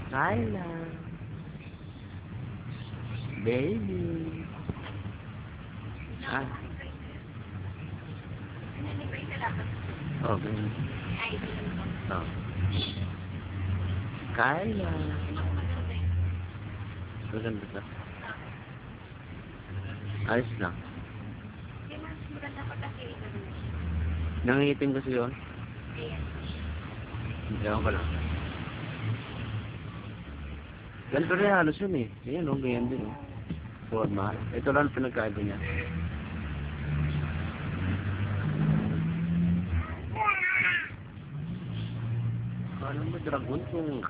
Kyla. Baby. Ah. Okay. Oh. Kyla. Maganda ka. Ayos lang. Nangingitim kasi yun. Ewan ko lang. Ganito rin halos yun eh. Ayan o, ganyan din o. Forma. Ito lang pinagkaiba niya. Ano ba dragon kung